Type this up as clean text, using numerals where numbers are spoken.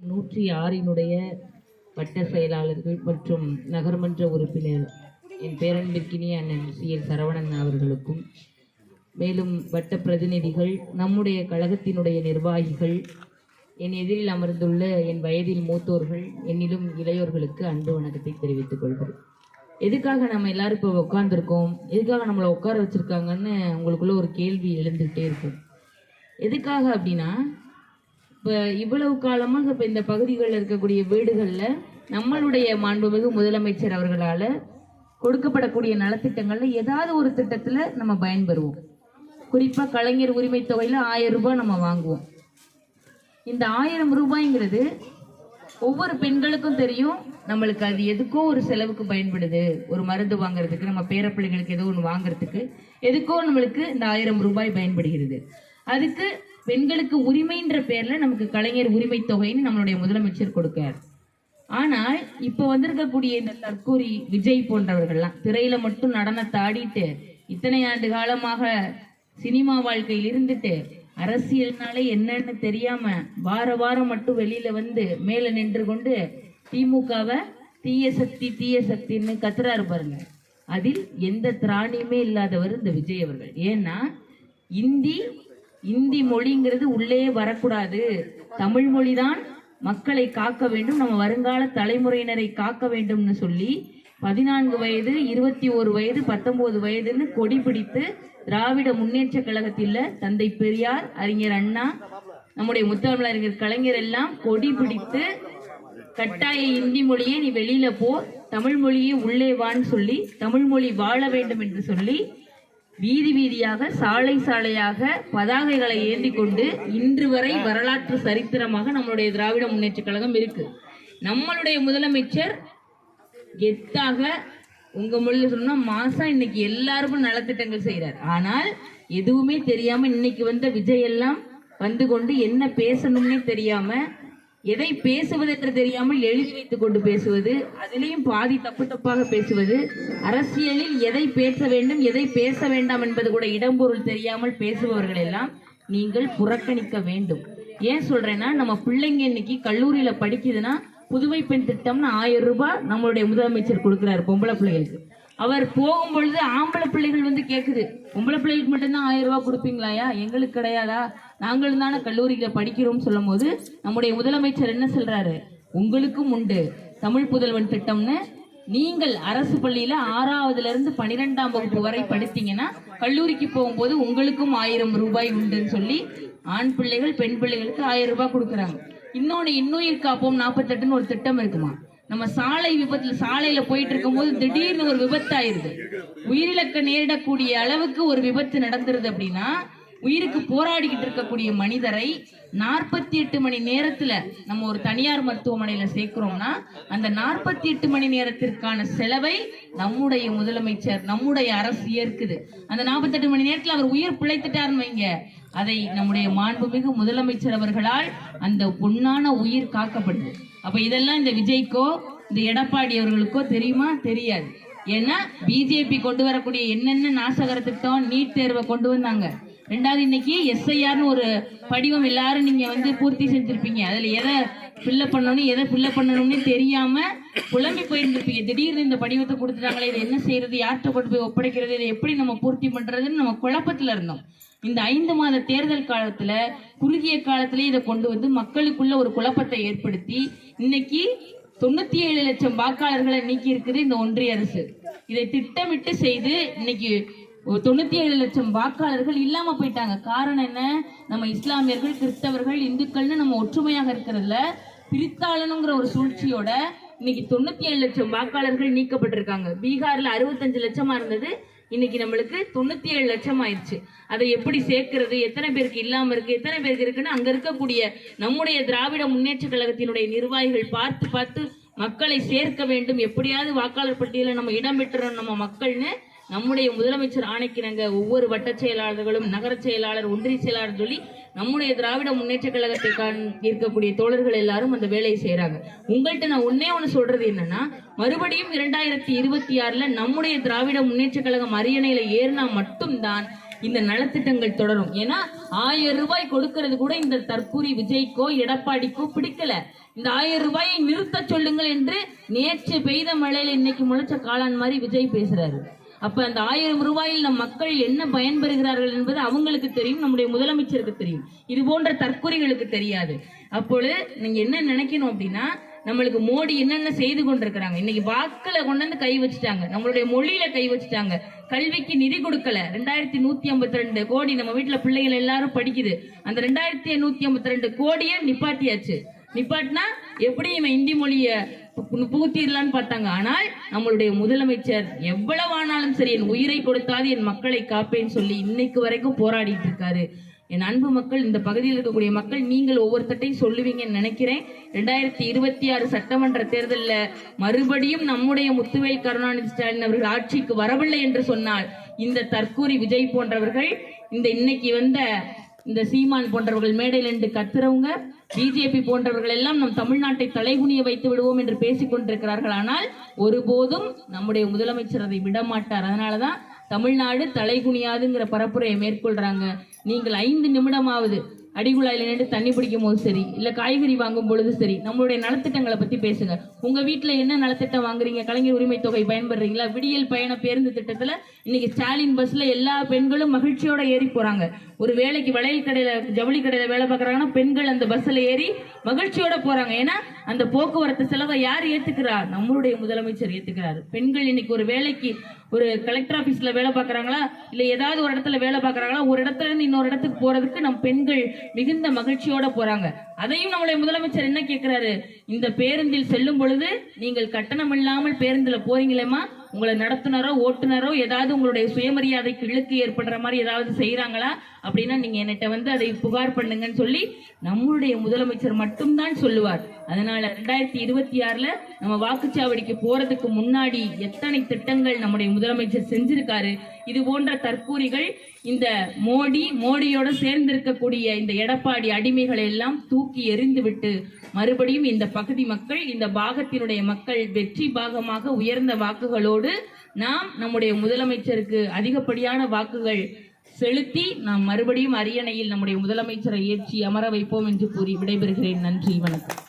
106 வட்ட செயலாளர்கள் மற்றும் நகர்மன்ற உறுப்பினர் என் பேரன்பிற்கினிய அண்ணன் CL சரவணன் அவர்களுக்கும், மேலும் வட்ட பிரதிநிதிகள், நம்முடைய கழகத்தினுடைய நிர்வாகிகள், என் எதிரில் அமர்ந்துள்ள என் வயதில் மூத்தோர்கள், என்னிலும் இளையோர்களுக்கு அன்பு வணக்கத்தை தெரிவித்துக் கொள்கிறேன். எதுக்காக நம்ம எல்லாரும் இப்போ உட்காந்துருக்கோம், எதுக்காக நம்மளை உட்கார வச்சிருக்காங்கன்னு உங்களுக்குள்ள ஒரு கேள்வி எழுந்துகிட்டே இருக்கும். எதுக்காக அப்படின்னா, இப்போ இவ்வளவு காலமாக இப்போ இந்த பகுதிகளில் இருக்கக்கூடிய வீடுகளில் நம்மளுடைய மாண்புமிகு முதலமைச்சர் அவர்களால் கொடுக்கப்படக்கூடிய நலத்திட்டங்களில் ஏதாவது ஒரு திட்டத்தில் நம்ம பயன்பெறுவோம். குறிப்பாக கலைஞர் உரிமை தொகையில் 1000 ரூபாய் நம்ம வாங்குவோம். இந்த 1000 ரூபாய்ங்கிறது ஒவ்வொரு பெண்களுக்கும் தெரியும், நம்மளுக்கு அது எதுக்கோ ஒரு செலவுக்கு பயன்படுது. ஒரு மருந்து வாங்குறதுக்கு, நம்ம பேரப்பிள்ளைகளுக்கு ஏதோ ஒன்று வாங்குறதுக்கு, எதுக்கோ நம்மளுக்கு இந்த 1000 ரூபாய் பயன்படுகிறது. அதுக்கு பெண்களுக்கு உரிமைன்ற பேர்ல நமக்கு கலைஞர் உரிமை தொகைன்னு நம்மளுடைய முதலமைச்சர் கொடுக்கார். ஆனால் இப்ப வந்திருக்கக்கூடிய இந்த தற்கூரி விஜய் போன்றவர்கள்லாம் திரையில மட்டும் நடனத்தை ஆடிட்டு, இத்தனை ஆண்டு காலமாக சினிமா வாழ்க்கையில் இருந்துட்டு, அரசியல்னாலே என்னன்னு தெரியாம வார வாரம் மட்டும் வெளியில வந்து மேல நின்று கொண்டு திமுகவை தீய சக்தின்னு கத்துறாரு பாருங்க. அதில் எந்த திராணியுமே இல்லாதவர் இந்த விஜய் அவர்கள். ஏன்னா இந்தி மொழிங்கிறது உள்ளே வரக்கூடாது, தமிழ் மொழிதான் மக்களை காக்க வேண்டும், நம்ம வருங்கால தலைமுறையினரை காக்க வேண்டும்னு சொல்லி 14 வயது, 21 வயது, 19 வயதுன்னு கொடி பிடித்து திராவிட முன்னேற்ற கழகத்தில் தந்தை பெரியார், அறிஞர் அண்ணா, நம்முடைய முத்தமிழறிஞர் கலைஞர் எல்லாம் கொடி பிடித்து கட்டாய இந்தி மொழியே நீ வெளியில போ, தமிழ் மொழியே உள்ளே வான்னு சொல்லி, தமிழ் மொழி வாழ வேண்டும் என்று சொல்லி வீதி வீதியாக சாலையாக பதாகைகளை ஏந்தி கொண்டு இன்று வரை வரலாற்று சரித்திரமாக நம்மளுடைய திராவிட முன்னேற்ற கழகம் இருக்கு. நம்மளுடைய முதலமைச்சர் கெத்தாக, உங்க மொழியில சொன்னா மாசம் இன்னைக்கு எல்லாருக்கும் நலத்திட்டங்கள் செய்யறார். ஆனால் எதுவுமே தெரியாம இன்னைக்கு வந்த விஜய் எல்லாம் வந்து கொண்டு என்ன பேசணும்னே தெரியாம, எதை பேசுவது என்று தெரியாமல் எழுதி வைத்துக் கொண்டு பேசுவது, அதிலையும் பாதி தப்பாக பேசுவது, அரசியலில் எதை பேச வேண்டும் எதை பேச வேண்டாம் என்பது கூட இடம்பொருள் தெரியாமல் பேசுபவர்கள் எல்லாம் நீங்கள் புறக்கணிக்க வேண்டும். ஏன் சொல்றேன்னா, நம்ம பிள்ளைங்க இன்னைக்கு கல்லூரியில படிக்குதுன்னா புதுமை பெண் திட்டம்னு 1000 ரூபாய் நம்மளுடைய முதலமைச்சர் கொடுக்கிறாரு பொம்பளை பிள்ளைகளுக்கு. அவர் போகும் பொழுது ஆம்பளை பிள்ளைகள் வந்து கேக்குது, பொம்பளை பிள்ளைகளுக்கு மட்டும்தான் 1000 ரூபாய் கொடுப்பீங்களாயா, எங்களுக்கு கிடையாதா, நாங்களும் தானே கல்லூரியில படிக்கிறோம் சொல்லும் போது நம்முடைய முதலமைச்சர் என்ன சொல்றாரு, உங்களுக்கும் உண்டு தமிழ் புதல்வன் திட்டம்னு. நீங்கள் அரசு பள்ளியில 6ஆவதுல இருந்து 12ஆம் வகுப்பு வரை படித்தீங்கன்னா கல்லூரிக்கு போகும்போது உங்களுக்கும் 1000 ரூபாய் உண்டுன்னு சொல்லி ஆண் பிள்ளைகள் பெண் பிள்ளைகளுக்கு 1000 ரூபாய் கொடுக்குறாங்க. இன்னொன்னு இன்னுயிர் காப்போம் 48ன்னு ஒரு திட்டம் இருக்குமா. நம்ம சாலையில போயிட்டு இருக்கும் போது திடீர்னு ஒரு விபத்து ஆயிருது, உயிரிழக்க நேரிடக்கூடிய அளவுக்கு ஒரு விபத்து நடந்துருது அப்படின்னா, உயிருக்கு போராடிக்கிட்டு இருக்கக்கூடிய மனிதரை 48 மணி நேரத்துல நம்ம ஒரு தனியார் மருத்துவமனையில சேர்க்கிறோம்னா, அந்த 48 மணி நேரத்திற்கான செலவை நம்முடைய முதலமைச்சர், நம்முடைய அரசு ஏற்குது. அந்த 48 மணி நேரத்துல அவர் உயிர் பிழைத்துட்டாருன்னு வைங்க, அதை நம்முடைய மாண்புமிகு முதலமைச்சர் அவர்களால் அந்த பொன்னான உயிர் காக்கப்படுது. அப்ப இதெல்லாம் இந்த விஜய்க்கோ இந்த எடப்பாடி அவர்களுக்கோ தெரியுமா? தெரியாது. ஏன்னா பிஜேபி கொண்டு வரக்கூடிய என்னென்ன நாசகர திட்டம், நீட் தேர்வை கொண்டு வந்தாங்க. 2வது இன்னைக்கு SIRனு ஒரு படிவம் எல்லாரும் நீங்க வந்து பூர்த்தி செஞ்சிருப்பீங்க. அதுல எதை ஃபில்லப் பண்ணணும் எதை ஃபில்லப் பண்ணணும்னு தெரியாம புலம்பி போயிருந்திருப்பீங்க. திடீர்னு இந்த படிவத்தை கொடுத்துட்டாங்களே, இதை என்ன செய்யறது, யார்கிட்ட கொண்டு போய் ஒப்படைக்கிறது, இதை எப்படி நம்ம பூர்த்தி பண்றதுன்னு நம்ம குழப்பத்துல இருந்தோம். இந்த 5 மாத தேர்தல் காலத்துல, குறுகிய காலத்திலே இதை கொண்டு வந்து மக்களுக்குள்ள ஒரு குழப்பத்தை ஏற்படுத்தி இன்னைக்கு 97 லட்சம் வாக்காளர்களை நீக்கி இருக்குது இந்த ஒன்றிய அரசு. இதை திட்டமிட்டு செய்து இன்னைக்கு 97 லட்சம் வாக்காளர்கள் இல்லாம போயிட்டாங்க. காரணம் என்ன? நம்ம இஸ்லாமியர்கள், கிறிஸ்தவர்கள், இந்துக்கள்னு நம்ம ஒற்றுமையாக இருக்கிறதுல பிரித்தாளனுங்கிற ஒரு சூழ்ச்சியோட இன்னைக்கு 97 லட்சம் வாக்காளர்கள் நீக்கப்பட்டிருக்காங்க. பீகார்ல 65 லட்சமா இருந்தது, இன்னைக்கு நம்மளுக்கு 97 லட்சம் ஆயிடுச்சு. அதை எப்படி சேர்க்கிறது, எத்தனை பேருக்கு இல்லாம இருக்கு, எத்தனை பேருக்கு இருக்குன்னு அங்க இருக்கக்கூடிய நம்முடைய திராவிட முன்னேற்ற கழகத்தினுடைய நிர்வாகிகள் பார்த்து மக்களை சேர்க்க வேண்டும், எப்படியாவது வாக்காளர் பட்டியல நம்ம இடம் பெற்றோம் நம்ம மக்கள்னு நம்முடைய முதலமைச்சர் ஆணைக்கிணங்க ஒவ்வொரு வட்ட செயலாளர்களும், நகர செயலாளர், ஒன்றிய செயலாளர் சொல்லி நம்முடைய திராவிட முன்னேற்ற கழகத்தை இருக்கக்கூடிய தோழர்கள் எல்லாரும் அந்த வேலையை செய்யறாங்க. உங்கள்கிட்ட நான் ஒண்ணு சொல்றது என்னன்னா, மறுபடியும் 2026ல நம்முடைய திராவிட முன்னேற்ற கழகம் அரியணையில ஏறினா மட்டும்தான் இந்த நலத்திட்டங்கள் தொடரும். ஏன்னா 1000 ரூபாய் கொடுக்கறது கூட இந்த தற்கூரி விஜய்க்கோ எடப்பாடிக்கோ பிடிக்கல. இந்த 1000 ரூபாயை நிறுத்த சொல்லுங்கள் என்று நேற்று பெய்த மழையில இன்னைக்கு முளைச்ச காளான் மாதிரி விஜய் பேசுறாரு. அப்ப அந்த 1000 ரூபாயில் நம் மக்கள் என்ன பயன்பெறுகிறார்கள் என்பது அவங்களுக்கு தெரியும், நம்முடைய முதலமைச்சருக்கு தெரியும், இது போன்ற தற்கொலைகளுக்கு தெரியாது. அப்பொழுது நீங்க என்ன நினைக்கணும் அப்படின்னா, நம்மளுக்கு மோடி என்னென்ன செய்து கொண்டிருக்கிறாங்க. இன்னைக்கு வாக்குல கொண்டு வந்து கை வச்சுட்டாங்க, நம்மளுடைய மொழியில கை வச்சுட்டாங்க, கல்விக்கு நிதி கொடுக்கல. 2152 கோடி நம்ம வீட்டுல பிள்ளைகள் எல்லாரும் படிக்குது. அந்த 2152 கோடியை நிப்பாட்டியாச்சு. நிப்பாட்டினா எப்படி இவன் இந்தி மொழிய புகுத்திடலான்னு பார்த்தாங்க. ஆனால் நம்மளுடைய முதலமைச்சர் எவ்வளவு ஆனாலும் சரி, என் உயிரை கொடுத்தாது என் மக்களை காப்பேன்னு சொல்லி இன்னைக்கு வரைக்கும் போராடிட்டு இருக்காரு. என் அன்பு மக்கள், இந்த பகுதியில் இருக்கக்கூடிய மக்கள், நீங்கள் ஒவ்வொருத்தட்டையும் சொல்லுவீங்கன்னு நினைக்கிறேன். 2026 சட்டமன்ற தேர்தலில் மறுபடியும் நம்முடைய முத்துவேல் கருணாநிதி ஸ்டாலின் அவர்கள் ஆட்சிக்கு வரவில்லை என்று சொன்னால், இந்த தற்கூரி விஜய் போன்றவர்கள், இந்த இன்னைக்கு வந்த இந்த சீமான் போன்றவர்கள் மேடையில் என்று கத்துறவங்க, பிஜேபி போன்றவர்கள் எல்லாம் நம் தமிழ்நாட்டை தலைகுனிய வைத்து விடுவோம் என்று பேசிக் கொண்டிருக்கிறார்கள். ஆனால் ஒருபோதும் நம்முடைய முதலமைச்சர் அதை விடமாட்டார். அதனாலதான் தமிழ்நாடு தலைகுனியாதுங்கிற பரப்புரையை மேற்கொள்றாங்க. நீங்கள் 5 நிமிடமாவது அடிகுழாயில நின்று தண்ணி பிடிக்கும் போது சரி, இல்ல காய்கறி வாங்கும் பொழுது சரி, நம்மளுடைய நலத்திட்டங்களை பத்தி பேசுங்க. உங்க வீட்டுல என்ன நலத்திட்டம் வாங்குறீங்க? கலைஞர் உரிமை தொகை பயன்படுறீங்களா? விடியல் பயண பேருந்து திட்டத்துல இன்னைக்கு ஸ்டாலின் பஸ்ல எல்லா பெண்களும் மகிழ்ச்சியோட ஏறி போறாங்க. ஒரு வேலைக்கு வளையல் கடையில, ஜவுளி கடையில வேலை பார்க்கறாங்கன்னா பெண்கள் அந்த பஸ்ல ஏறி மகிழ்ச்சியோட போறாங்க. ஏன்னா அந்த போக்குவரத்து செலவை யார் ஏத்துக்கிறார்? நம்மளுடைய முதலமைச்சர் ஏத்துக்கிறாரு. பெண்கள் இன்னைக்கு ஒரு வேலைக்கு, ஒரு கலெக்டர் ஆபீஸ்ல வேலை பார்க்கறாங்களா, இல்ல ஏதாவது ஒரு இடத்துல வேலை பார்க்கறாங்களா, ஒரு இடத்துல இருந்து இன்னொரு இடத்துக்கு போறதுக்கு நம் பெண்கள் மிகுந்த மகிழ்ச்சியோட போறாங்க. அதையும் நம்முடைய முதலமைச்சர் என்ன கேட்கிறாரு? இந்த பேருந்தில் செல்லும் பொழுது நீங்கள் கட்டணம் இல்லாமல் பேருந்துல போறீங்களேமா, உங்களை நடத்துனரோ ஓட்டுநரோ ஏதாவது உங்களுடைய சுயமரியாதைக்கு இழுக்கு ஏற்படுற மாதிரி ஏதாவது செய்யறாங்களா அப்படின்னா நீங்க என்கிட்ட வந்து அதை புகார் பண்ணுங்கன்னு சொல்லி நம்மளுடைய முதலமைச்சர் மட்டும்தான் சொல்லுவார். அதனால 2026 நம்ம வாக்குச்சாவடிக்கு போறதுக்கு முன்னாடி எத்தனை திட்டங்கள் நம்முடைய முதலமைச்சர் செஞ்சிருக்காரு. இது போன்ற தற்கூரிகள், இந்த மோடியோட சேர்ந்திருக்கக்கூடிய இந்த எடப்பாடி அடிமைகளை எல்லாம் தூக்கி எறிந்து விட்டு மறுபடியும் இந்த பகுதி மக்கள், இந்த பாகத்தினுடைய மக்கள் வெற்றி பாகமாக உயர்ந்த வாக்குகளோடு நாம் நம்முடைய முதலமைச்சருக்கு அதிகப்படியான வாக்குகள் செலுத்தி நாம் மறுபடியும் அரியணையில் நம்முடைய முதலமைச்சரை ஏற்றி அமர வைப்போம் என்று கூறி விடைபெறுகிறேன். நன்றி, வணக்கம்.